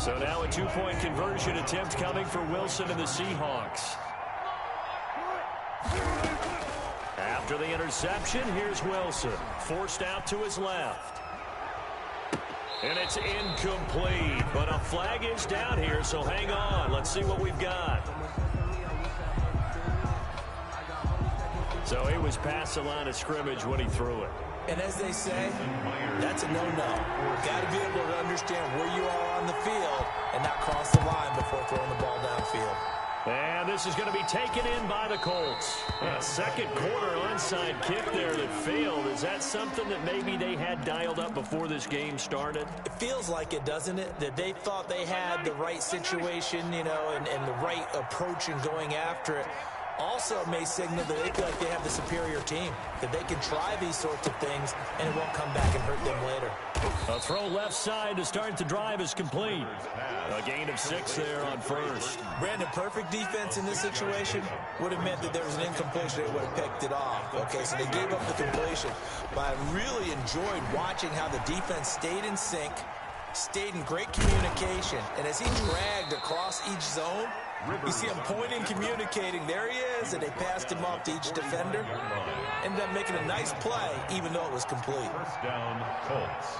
So now a two-point conversion attempt coming for Wilson and the Seahawks. After the interception, here's Wilson. Forced out to his left. And it's incomplete. But a flag is down here, so hang on. Let's see what we've got. So he was past the line of scrimmage when he threw it. And as they say, that's a no-no. Got to be able to understand where you are on the field and not cross the line before throwing the ball downfield. And this is going to be taken in by the Colts. A second quarter onside kick there that failed. Is that something that maybe they had dialed up before this game started? It feels like it, doesn't it? That they thought they had the right situation, you know, and the right approach in going after it. Also may signal that they feel like they have the superior team, that they can try these sorts of things and it won't come back and hurt them later. A throw left side to start the drive is complete. A gain of 6 there on first. Brandon, perfect defense in this situation would have meant that there was an incompletion. They would have picked it off. Okay, so they gave up the completion. But I really enjoyed watching how the defense stayed in sync, stayed in great communication, and as he dragged across each zone, you see him pointing, communicating. There he is, and they passed him off to each defender. Ended up making a nice play, even though it was complete. First down, Colts.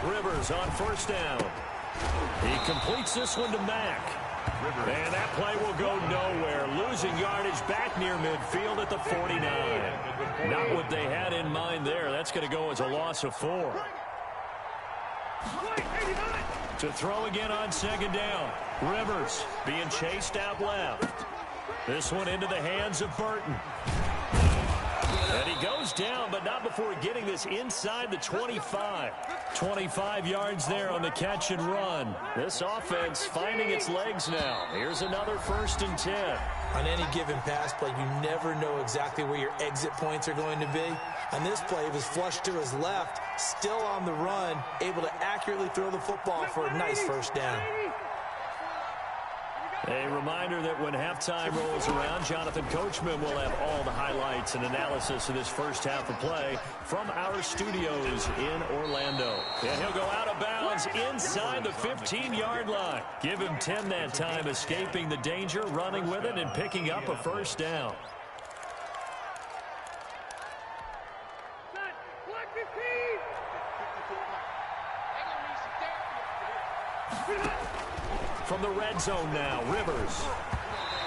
Rivers on first down. He completes this one to Mack. And that play will go nowhere. Losing yardage back near midfield at the 49. Not what they had in mind there. That's going to go as a loss of 4. To throw again on second down. Rivers being chased out left. This one into the hands of Burton. And he goes down, but not before getting this inside the 25. 25 yards there on the catch and run. This offense finding its legs now. Here's another 1st and 10. On any given pass play, you never know exactly where your exit points are going to be. On this play, it was flushed to his left, still on the run, able to accurately throw the football for a nice first down. A reminder that when halftime rolls around, Jonathan Coachman will have all the highlights and analysis of this first half of play from our studios in Orlando. And he'll go out of bounds inside the 15-yard line. Give him 10 that time, escaping the danger, running with it, and picking up a first down. From the red zone now, Rivers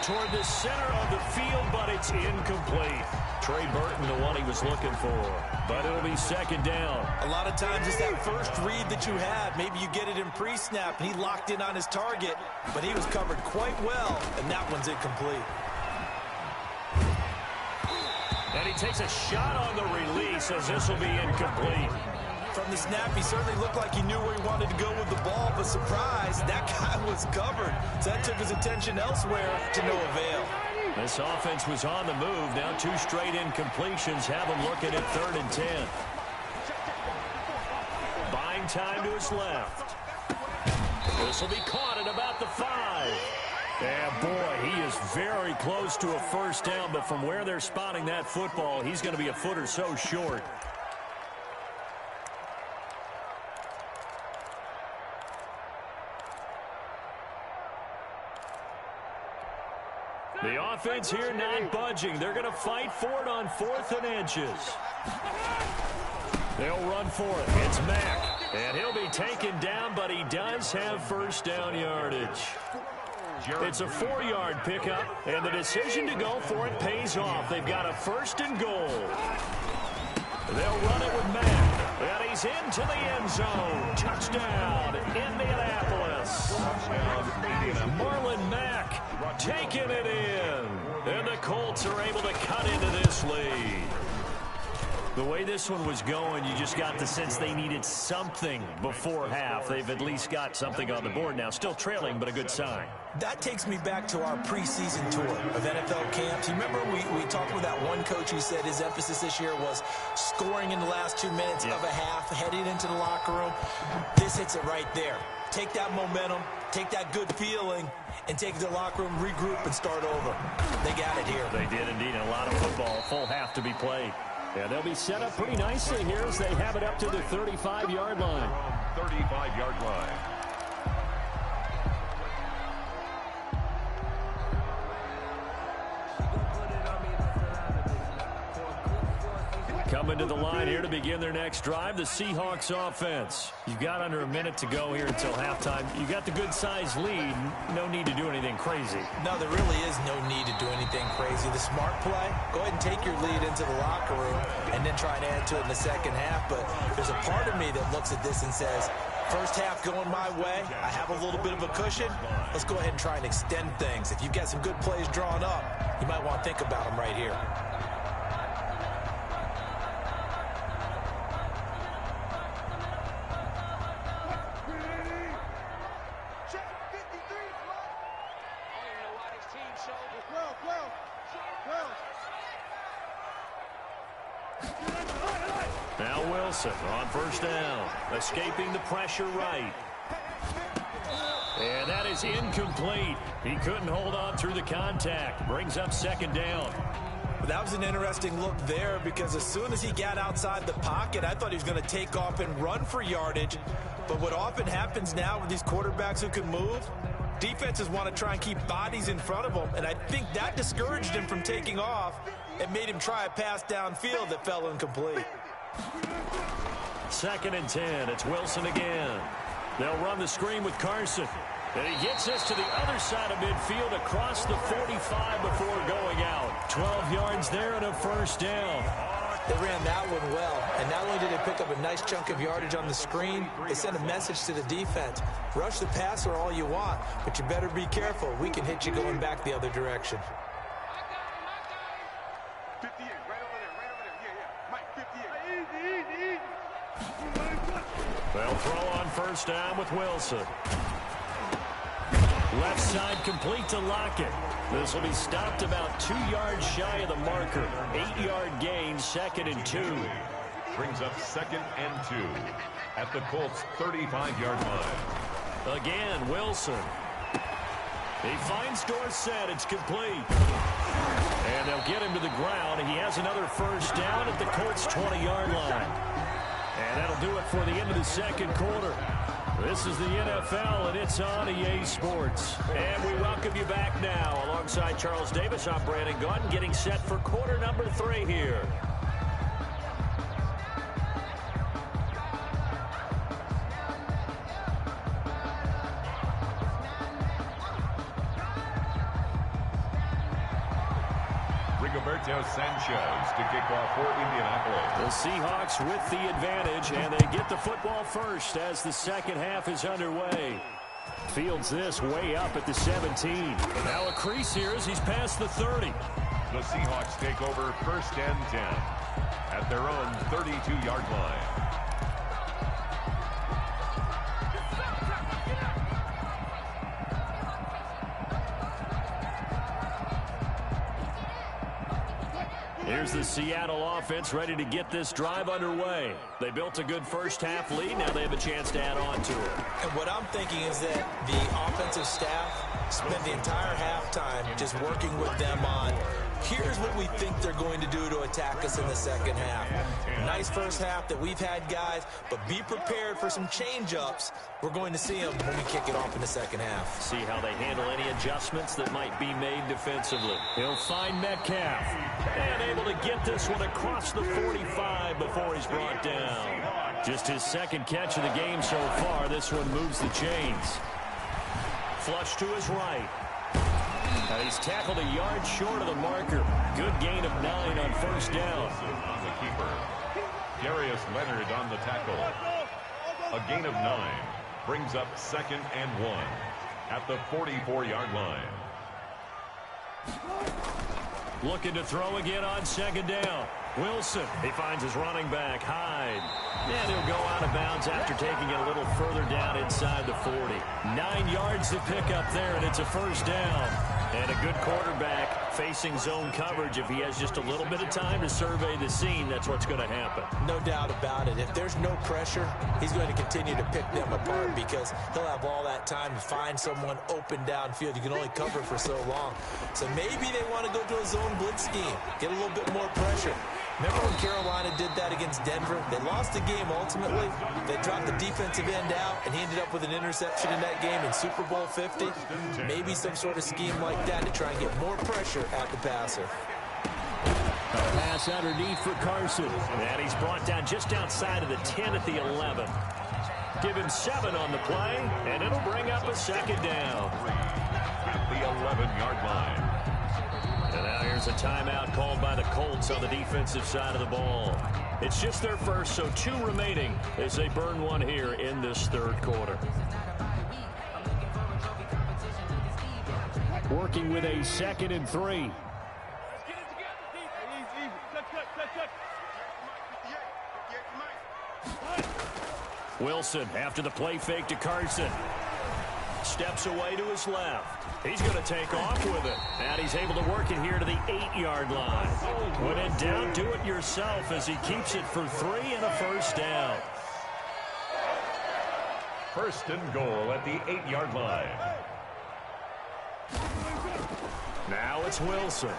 toward the center of the field, but it's incomplete. Trey Burton, the one he was looking for, but it'll be second down. A lot of times it's that first read that you have. Maybe you get it in pre-snap, and he locked in on his target, but he was covered quite well, and that one's incomplete. And he takes a shot on the release as this will be incomplete. From the snap, he certainly looked like he knew where he wanted to go with the ball, but surprise, that guy was covered. So that took his attention elsewhere to no avail. This offense was on the move. Now 2 straight incompletions have him looking at 3rd and 10. Buying time to his left. This will be caught at about the 5. And boy, he is very close to a first down, but from where they're spotting that football, he's going to be a foot or so short. The offense here not budging. They're going to fight for it on 4th and inches. They'll run for it. It's Mack. And he'll be taken down, but he does have first down yardage. It's a 4-yard pickup, and the decision to go for it pays off. They've got a 1st and goal. They'll run it with Mack. And he's into the end zone. Touchdown, Indianapolis. Marlon Mack taking it in. And the Colts are able to cut into this lead. The way this one was going, you just got the sense they needed something before half. They've at least got something on the board now. Still trailing, but a good sign. That takes me back to our preseason tour of NFL camps. You remember we talked with that one coach who said his emphasis this year was scoring in the last 2 minutes of a half, heading into the locker room. This hits it right there. Take that momentum, take that good feeling, and take it to the locker room, regroup, and start over. They got it here. They did indeed. A lot of football, full half to be played. Yeah, they'll be set up pretty nicely here as they have it up to the 35-yard line. 35-yard line. Coming to the line here to begin their next drive, the Seahawks offense. You've got under a minute to go here until halftime. You've got the good-sized lead. No need to do anything crazy. No, there really is no need to do anything crazy. The smart play, go ahead and take your lead into the locker room and then try and add to it in the second half. But there's a part of me that looks at this and says, first half going my way, I have a little bit of a cushion. Let's go ahead and try and extend things. If you've got some good plays drawn up, you might want to think about them right here. Now Wilson on first down, escaping the pressure right. And that is incomplete. He couldn't hold on through the contact. Brings up second down. That was an interesting look there because as soon as he got outside the pocket, I thought he was going to take off and run for yardage. But what often happens now with these quarterbacks who can move, defenses want to try and keep bodies in front of them, and I think that discouraged him from taking off and made him try a pass downfield that fell incomplete. 2nd and 10. It's Wilson again. They'll run the screen with Carson. And he gets this to the other side of midfield across the 45 before going out. 12 yards there and a first down. They ran that one well, and not only did they pick up a nice chunk of yardage on the screen, they sent a message to the defense. Rush the passer all you want, but you better be careful. We can hit you going back the other direction. 58, right over there, right over there. Yeah, Mike, 58. Easy. They'll throw on first down with Wilson. Left side complete to Lockett. This will be stopped about 2 yards shy of the marker. 8-yard gain, 2nd and 2. Brings up 2nd and 2 at the Colts' 35-yard line. Again, Wilson. He finds Dorsett. It's complete. And they'll get him to the ground. He has another first down at the Colts' 20-yard line. And that'll do it for the end of the second quarter. This is the NFL, and it's on EA Sports. And we welcome you back now. Alongside Charles Davis, I'm Brandon Gunn, getting set for quarter number 3 here. Rigoberto Sanchez to kick off for Indianapolis. The Seahawks with the advantage, and they get the football first as the second half is underway. Fields this way up at the 17. Now a crease here as he's past the 30. The Seahawks take over 1st and 10 at their own 32-yard line. Here's the Seattle offense ready to get this drive underway. They built a good first half lead. Now they have a chance to add on to it. And what I'm thinking is that the offensive staff spent the entire halftime just working with them on, here's what we think they're going to do to attack us in the second half. Nice first half that we've had, guys, but be prepared for some change-ups. We're going to see them when we kick it off in the second half. See how they handle any adjustments that might be made defensively. He'll find Metcalf. And able to get this one across the 45 before he's brought down. Just his second catch of the game so far. This one moves the chains. Flush to his right. And he's tackled a yard short of the marker. Good gain of 9 on first down. On the keeper, Darius Leonard on the tackle. A gain of 9 brings up 2nd and 1 at the 44-yard line. Looking to throw again on second down. Wilson, he finds his running back, Hyde. And he'll go out of bounds after taking it a little further down inside the 40. 9 yards to pick up there, and it's a first down. And a good quarterback facing zone coverage. If he has just a little bit of time to survey the scene, that's what's going to happen. No doubt about it. If there's no pressure, he's going to continue to pick them apart because he'll have all that time to find someone open downfield. You can only cover for so long. So maybe they want to go to a zone blitz scheme, get a little bit more pressure. Remember when Carolina did that against Denver? They lost the game ultimately. They dropped the defensive end out, and he ended up with an interception in that game in Super Bowl 50. Maybe some sort of scheme like that to try and get more pressure at the passer. A pass underneath for Carson. And he's brought down just outside of the 10 at the 11. Give him 7 on the play, and it'll bring up a second down. At the 11-yard line. And now here's a timeout called by the Colts on the defensive side of the ball. It's just their first, so 2 remaining as they burn one here in this third quarter. Working with a 2nd and 3. Wilson after the play fake to Carson. Steps away to his left. He's going to take off with it. And he's able to work it here to the 8-yard line. When in doubt, do it yourself as he keeps it for 3 and a first down. First and goal at the 8-yard line. Now it's Wilson.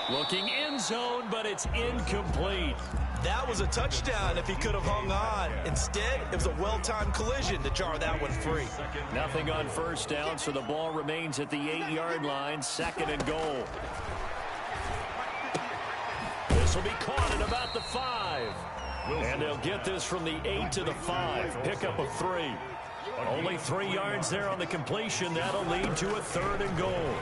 Looking end zone, but it's incomplete. That was a touchdown if he could have hung on. Instead, it was a well-timed collision to jar that one free. Nothing on first down, so the ball remains at the 8-yard line, 2nd and goal. This will be caught at about the 5. And they'll get this from the 8 to the 5. Pickup of 3. Only 3 yards there on the completion. That'll lead to a 3rd and goal.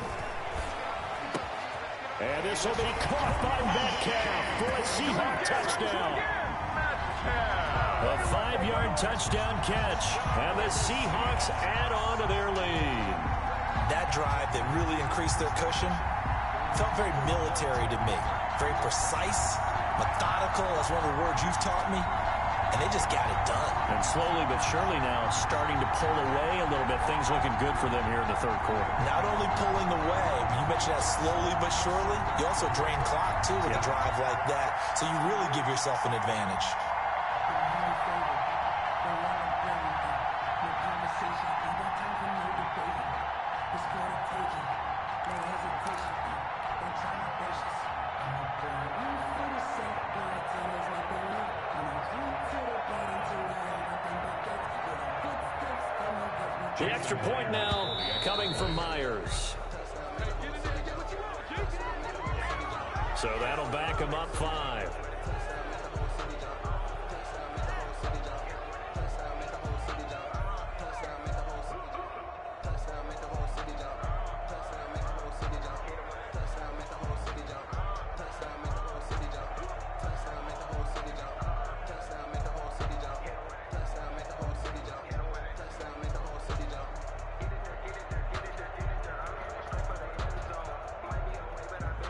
And this will be caught by Metcalf for a Seahawk touchdown. A 5-yard touchdown catch. And the Seahawks add on to their lead. That drive that really increased their cushion felt very military to me. Very precise, methodical, that's one of the words you've taught me. And they just got it done. And slowly but surely now starting to pull away a little bit. Things looking good for them here in the third quarter. Not only pulling away, but you mentioned that slowly but surely. You also drain clock, too, with a drive like that. So you really give yourself an advantage. The extra point now coming from Myers. So that'll back him up 5.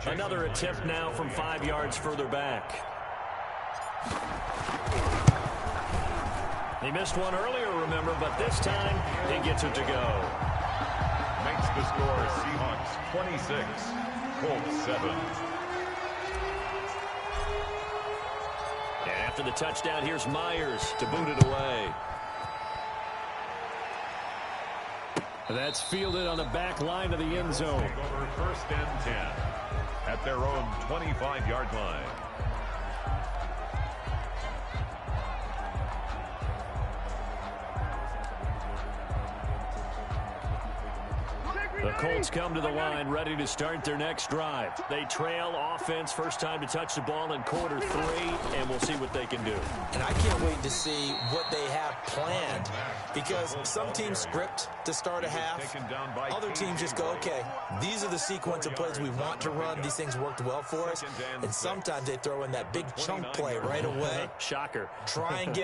Another attempt now from 5 yards further back. He missed one earlier, remember, but this time he gets it to go. Makes the score Seahawks 26, Colts 7. And after the touchdown, here's Myers to boot it away. That's fielded on the back line of the end zone. Over 1st and 10 at their own 25-yard line. The Colts come to the line ready to start their next drive. They trail offense, first time to touch the ball in quarter 3, and we'll see what they can do. And I can't wait to see what they have planned, because some teams script to start a half. Other teams just go, okay, these are the sequence of plays we want to run. These things worked well for us. And sometimes they throw in that big chunk play right away. Shocker. Try and get